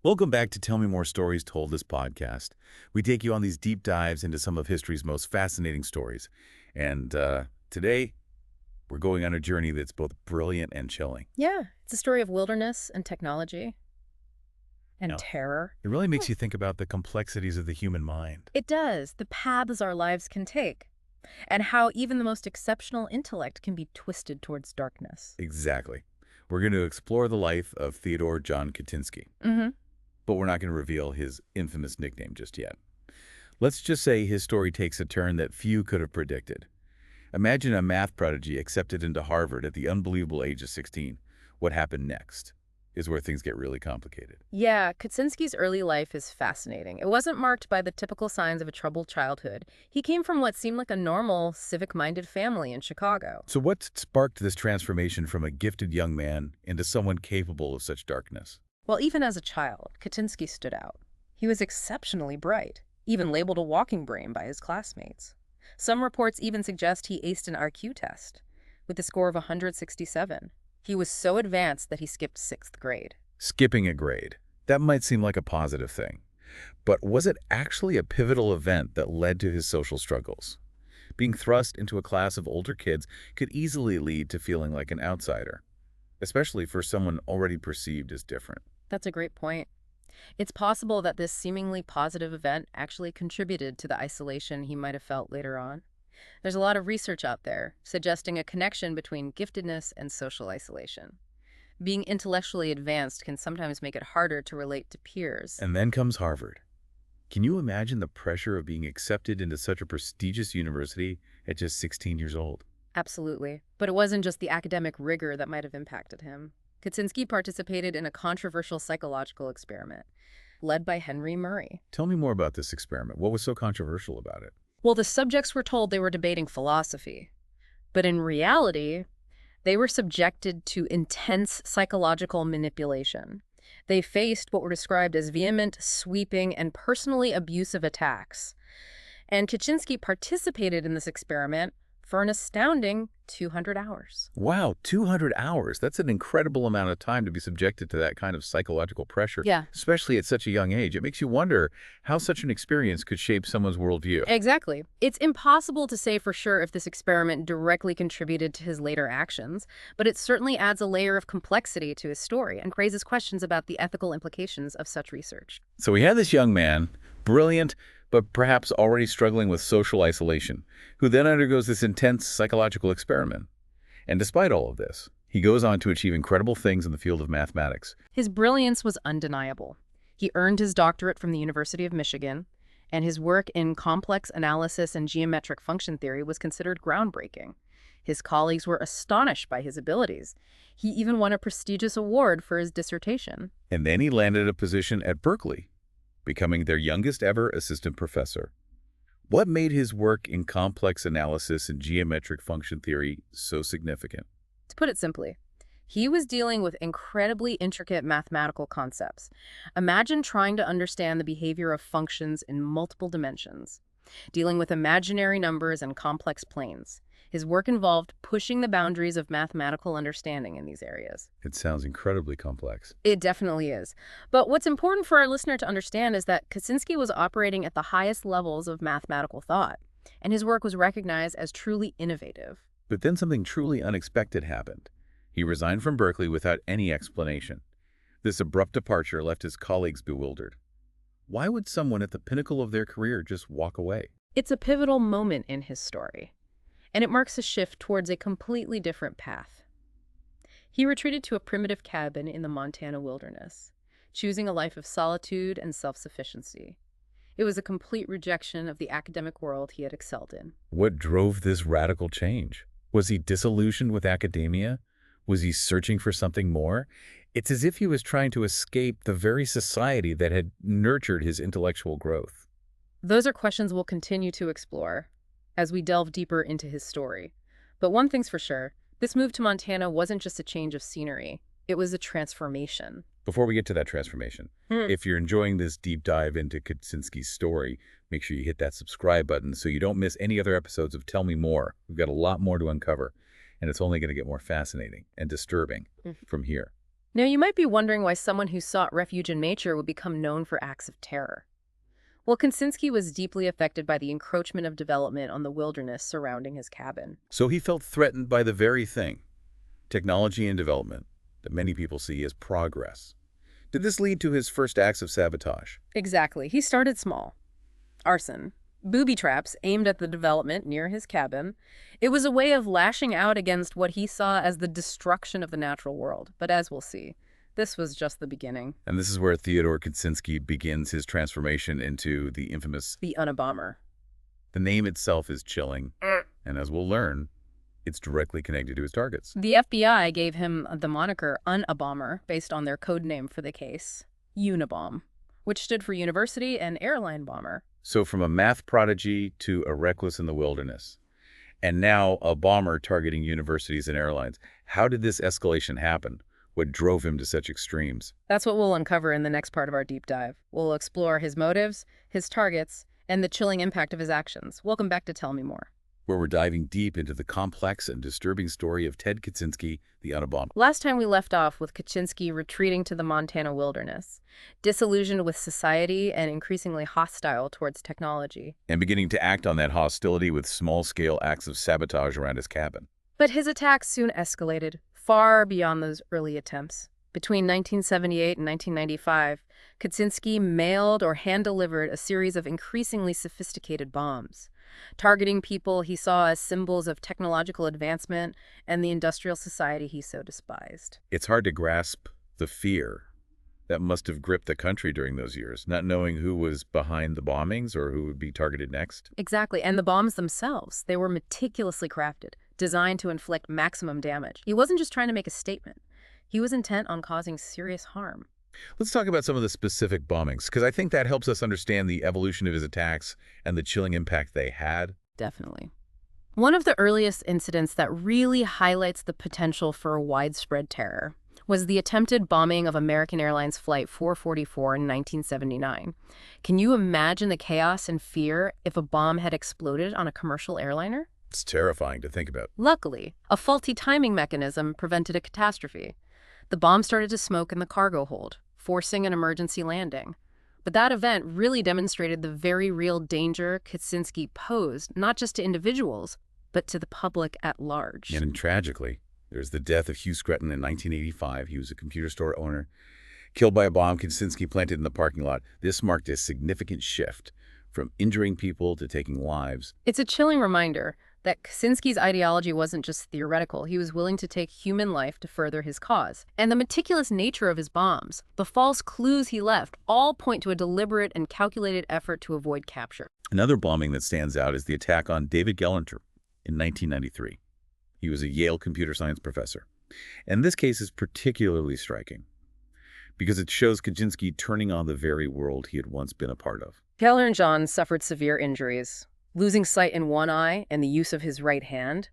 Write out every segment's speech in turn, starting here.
Welcome back to Tell Me More Stories Told, this podcast. We take you on these deep dives into some of history's most fascinating stories. And today, we're going on a journey that's both brilliant and chilling. Yeah, it's a story of wilderness and technology and Now, terror. it really makes you think about the complexities of the human mind. It does, the paths our lives can take, and how even the most exceptional intellect can be twisted towards darkness. Exactly. We're going to explore the life of Theodore John Kaczynski, but we're not going to reveal his infamous nickname just yet. Let's just say his story takes a turn that few could have predicted. Imagine a math prodigy accepted into Harvard at the unbelievable age of 16. What happened next is where things get really complicated. Yeah, Kaczynski's early life is fascinating. It wasn't marked by the typical signs of a troubled childhood. He came from what seemed like a normal, civic-minded family in Chicago. So what sparked this transformation from a gifted young man into someone capable of such darkness? Well, even as a child, Kaczynski stood out. He was exceptionally bright, even labeled a walking brain by his classmates. Some reports even suggest he aced an IQ test with a score of 167. He was so advanced that he skipped 6th grade. Skipping a grade. That might seem like a positive thing. But was it actually a pivotal event that led to his social struggles? Being thrust into a class of older kids could easily lead to feeling like an outsider, especially for someone already perceived as different. That's a great point. It's possible that this seemingly positive event actually contributed to the isolation he might have felt later on. There's a lot of research out there suggesting a connection between giftedness and social isolation. Being intellectually advanced can sometimes make it harder to relate to peers. And then comes Harvard. Can you imagine the pressure of being accepted into such a prestigious university at just 16 years old? Absolutely. But it wasn't just the academic rigor that might have impacted him. Kaczynski participated in a controversial psychological experiment led by Henry Murray. Tell me more about this experiment. What was so controversial about it? Well, the subjects were told they were debating philosophy, but in reality, they were subjected to intense psychological manipulation. They faced what were described as vehement, sweeping, and personally abusive attacks. And Kaczynski participated in this experiment for an astounding 200 hours. Wow, 200 hours. That's an incredible amount of time to be subjected to that kind of psychological pressure, Yeah. especially at such a young age. It makes you wonder how such an experience could shape someone's worldview. Exactly. It's impossible to say for sure if this experiment directly contributed to his later actions, but it certainly adds a layer of complexity to his story and raises questions about the ethical implications of such research. So we had this young man, brilliant, but perhaps already struggling with social isolation, who then undergoes this intense psychological experiment. And despite all of this, he goes on to achieve incredible things in the field of mathematics. His brilliance was undeniable. He earned his doctorate from the University of Michigan, and his work in complex analysis and geometric function theory was considered groundbreaking. His colleagues were astonished by his abilities. He even won a prestigious award for his dissertation. And then he landed a position at Berkeley, becoming their youngest ever assistant professor. What made his work in complex analysis and geometric function theory so significant? To put it simply, he was dealing with incredibly intricate mathematical concepts. Imagine trying to understand the behavior of functions in multiple dimensions, dealing with imaginary numbers and complex planes. His work involved pushing the boundaries of mathematical understanding in these areas. It sounds incredibly complex. It definitely is. But what's important for our listener to understand is that Kaczynski was operating at the highest levels of mathematical thought, and his work was recognized as truly innovative. But then something truly unexpected happened. He resigned from Berkeley without any explanation. This abrupt departure left his colleagues bewildered. Why would someone at the pinnacle of their career just walk away? It's a pivotal moment in his story, and it marks a shift towards a completely different path. He retreated to a primitive cabin in the Montana wilderness, choosing a life of solitude and self-sufficiency. It was a complete rejection of the academic world he had excelled in. What drove this radical change? Was he disillusioned with academia? Was he searching for something more? It's as if he was trying to escape the very society that had nurtured his intellectual growth. Those are questions we'll continue to explore as we delve deeper into his story. But one thing's for sure, this move to Montana wasn't just a change of scenery. It was a transformation. Before we get to that transformation, if you're enjoying this deep dive into Kaczynski's story, make sure you hit that subscribe button so you don't miss any other episodes of Tell Me More. We've got a lot more to uncover, and it's only going to get more fascinating and disturbing from here. Now, you might be wondering why someone who sought refuge in nature would become known for acts of terror. Well, Kaczynski was deeply affected by the encroachment of development on the wilderness surrounding his cabin. So he felt threatened by the very thing, technology and development, that many people see as progress. Did this lead to his first acts of sabotage? Exactly. He started small. Arson. Booby traps aimed at the development near his cabin. It was a way of lashing out against what he saw as the destruction of the natural world. But as we'll see, this was just the beginning. And this is where Theodore Kaczynski begins his transformation into the infamous... The Unabomber. The name itself is chilling, and as we'll learn, it's directly connected to his targets. The FBI gave him the moniker Unabomber based on their code name for the case, Unabomb, which stood for University and Airline Bomber. So from a math prodigy to a recluse in the wilderness, and now a bomber targeting universities and airlines. How did this escalation happen? What drove him to such extremes? That's what we'll uncover in the next part of our deep dive. We'll explore his motives, his targets, and the chilling impact of his actions. Welcome back to Tell Me More, where we're diving deep into the complex and disturbing story of Ted Kaczynski, the Unabomber. Last time we left off with Kaczynski retreating to the Montana wilderness, disillusioned with society and increasingly hostile towards technology. And beginning to act on that hostility with small-scale acts of sabotage around his cabin. But his attacks soon escalated, far beyond those early attempts. Between 1978 and 1995, Kaczynski mailed or hand-delivered a series of increasingly sophisticated bombs, targeting people he saw as symbols of technological advancement and the industrial society he so despised. It's hard to grasp the fear that must have gripped the country during those years, not knowing who was behind the bombings or who would be targeted next. Exactly, and the bombs themselves, they were meticulously crafted, designed to inflict maximum damage. He wasn't just trying to make a statement. He was intent on causing serious harm. Let's talk about some of the specific bombings, because I think that helps us understand the evolution of his attacks and the chilling impact they had. Definitely. One of the earliest incidents that really highlights the potential for widespread terror was the attempted bombing of American Airlines Flight 444 in 1979. Can you imagine the chaos and fear if a bomb had exploded on a commercial airliner? It's terrifying to think about. Luckily, a faulty timing mechanism prevented a catastrophe. The bomb started to smoke in the cargo hold, forcing an emergency landing. But that event really demonstrated the very real danger Kaczynski posed, not just to individuals, but to the public at large. And tragically, there's the death of Hugh Scruton in 1985. He was a computer store owner, killed by a bomb Kaczynski planted in the parking lot. This marked a significant shift from injuring people to taking lives. It's a chilling reminder that Kaczynski's ideology wasn't just theoretical. He was willing to take human life to further his cause. And the meticulous nature of his bombs, the false clues he left, all point to a deliberate and calculated effort to avoid capture. Another bombing that stands out is the attack on David Gellinter in 1993. He was a Yale computer science professor. And this case is particularly striking because it shows Kaczynski turning on the very world he had once been a part of. Theodore John suffered severe injuries, losing sight in one eye and the use of his right hand.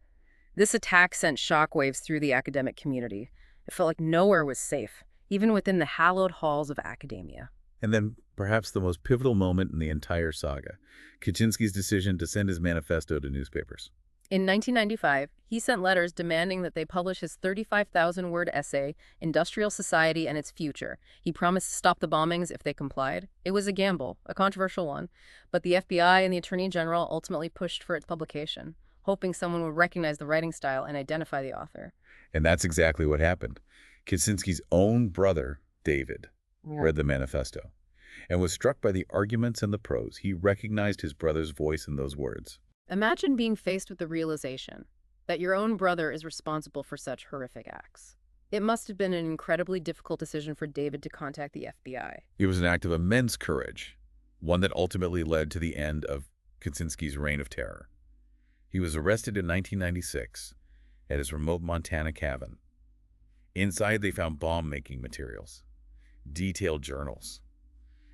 This attack sent shockwaves through the academic community. It felt like nowhere was safe, even within the hallowed halls of academia. And then, perhaps the most pivotal moment in the entire saga, Kaczynski's decision to send his manifesto to newspapers. In 1995, he sent letters demanding that they publish his 35,000-word essay, Industrial Society and Its Future. He promised to stop the bombings if they complied. It was a gamble, a controversial one, but the FBI and the Attorney General ultimately pushed for its publication, hoping someone would recognize the writing style and identify the author. And that's exactly what happened. Kaczynski's own brother, David, read the manifesto and was struck by the arguments and the prose. He recognized his brother's voice in those words. Imagine being faced with the realization that your own brother is responsible for such horrific acts. It must have been an incredibly difficult decision for David to contact the FBI. It was an act of immense courage, one that ultimately led to the end of Kaczynski's reign of terror. He was arrested in 1996 at his remote Montana cabin. Inside, they found bomb-making materials, detailed journals,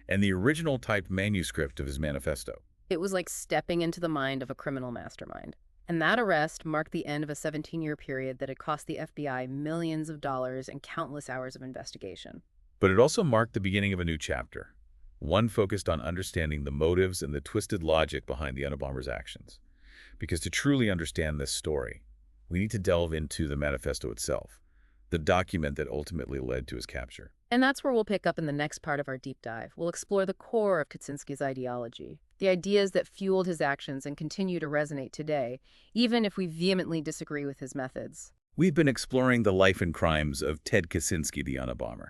and the original typed manuscript of his manifesto. It was like stepping into the mind of a criminal mastermind. And that arrest marked the end of a 17-year period that had cost the FBI millions of dollars and countless hours of investigation. But it also marked the beginning of a new chapter, one focused on understanding the motives and the twisted logic behind the Unabomber's actions. Because to truly understand this story, we need to delve into the manifesto itself, the document that ultimately led to his capture. And that's where we'll pick up in the next part of our deep dive. We'll explore the core of Kaczynski's ideology, the ideas that fueled his actions and continue to resonate today, even if we vehemently disagree with his methods. We've been exploring the life and crimes of Ted Kaczynski, the Unabomber.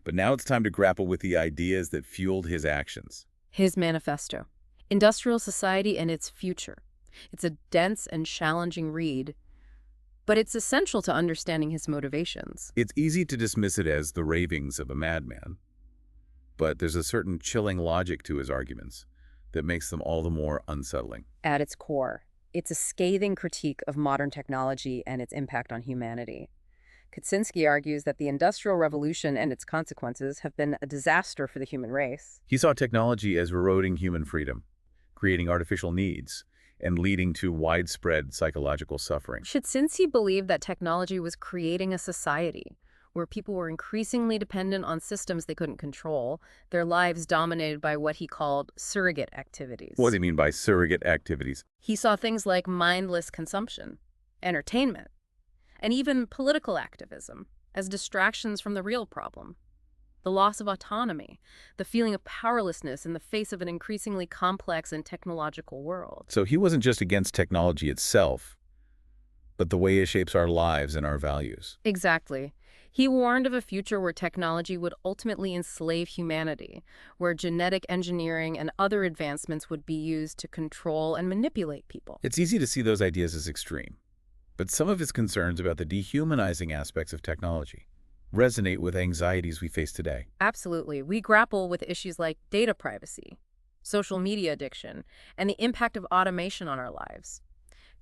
But now it's time to grapple with the ideas that fueled his actions. His manifesto, Industrial Society and Its Future. It's a dense and challenging read, but it's essential to understanding his motivations. It's easy to dismiss it as the ravings of a madman, but there's a certain chilling logic to his arguments that makes them all the more unsettling. At its core, it's a scathing critique of modern technology and its impact on humanity. Kaczynski argues that the Industrial Revolution and its consequences have been a disaster for the human race. He saw technology as eroding human freedom, creating artificial needs, and leading to widespread psychological suffering. Kaczynski believed that technology was creating a society where people were increasingly dependent on systems they couldn't control, their lives dominated by what he called surrogate activities. What do you mean by surrogate activities? He saw things like mindless consumption, entertainment, and even political activism as distractions from the real problem. The loss of autonomy, the feeling of powerlessness in the face of an increasingly complex and technological world. So he wasn't just against technology itself, but the way it shapes our lives and our values. Exactly. He warned of a future where technology would ultimately enslave humanity, where genetic engineering and other advancements would be used to control and manipulate people. It's easy to see those ideas as extreme, but some of his concerns about the dehumanizing aspects of technology resonate with anxieties we face today. Absolutely. We grapple with issues like data privacy, social media addiction, and the impact of automation on our lives.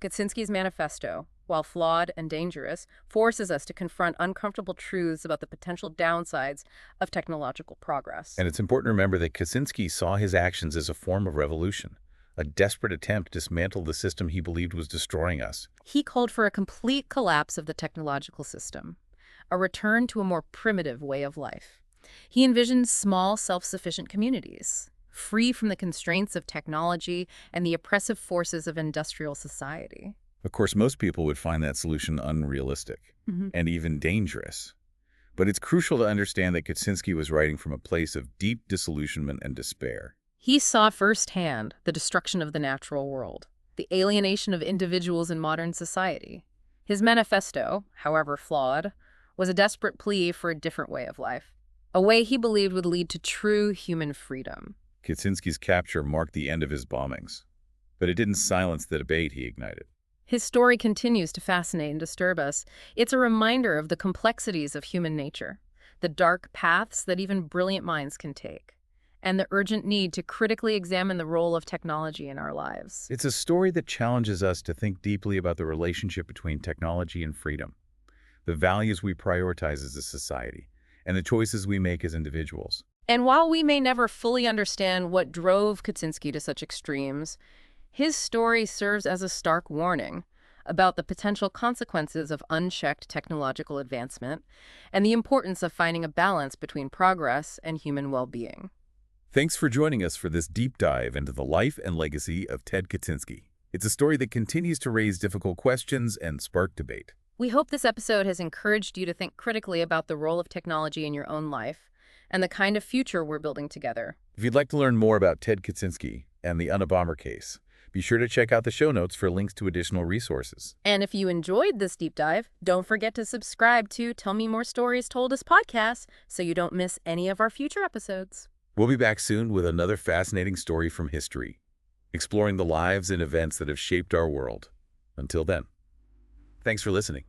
Kaczynski's manifesto, while flawed and dangerous, forces us to confront uncomfortable truths about the potential downsides of technological progress. And it's important to remember that Kaczynski saw his actions as a form of revolution, a desperate attempt to dismantle the system he believed was destroying us. He called for a complete collapse of the technological system, a return to a more primitive way of life. He envisioned small, self-sufficient communities, free from the constraints of technology and the oppressive forces of industrial society. Of course, most people would find that solution unrealistic and even dangerous. But it's crucial to understand that Kaczynski was writing from a place of deep disillusionment and despair. He saw firsthand the destruction of the natural world, the alienation of individuals in modern society. His manifesto, however flawed, was a desperate plea for a different way of life, a way he believed would lead to true human freedom. Kaczynski's capture marked the end of his bombings, but it didn't silence the debate he ignited. His story continues to fascinate and disturb us. It's a reminder of the complexities of human nature, the dark paths that even brilliant minds can take, and the urgent need to critically examine the role of technology in our lives. It's a story that challenges us to think deeply about the relationship between technology and freedom, the values we prioritize as a society, and the choices we make as individuals. And while we may never fully understand what drove Kaczynski to such extremes, his story serves as a stark warning about the potential consequences of unchecked technological advancement and the importance of finding a balance between progress and human well-being. Thanks for joining us for this deep dive into the life and legacy of Ted Kaczynski. It's a story that continues to raise difficult questions and spark debate. We hope this episode has encouraged you to think critically about the role of technology in your own life and the kind of future we're building together. If you'd like to learn more about Ted Kaczynski and the Unabomber case, be sure to check out the show notes for links to additional resources. And if you enjoyed this deep dive, don't forget to subscribe to Tell Me More Stories Told Us podcast so you don't miss any of our future episodes. We'll be back soon with another fascinating story from history, exploring the lives and events that have shaped our world. Until then, thanks for listening.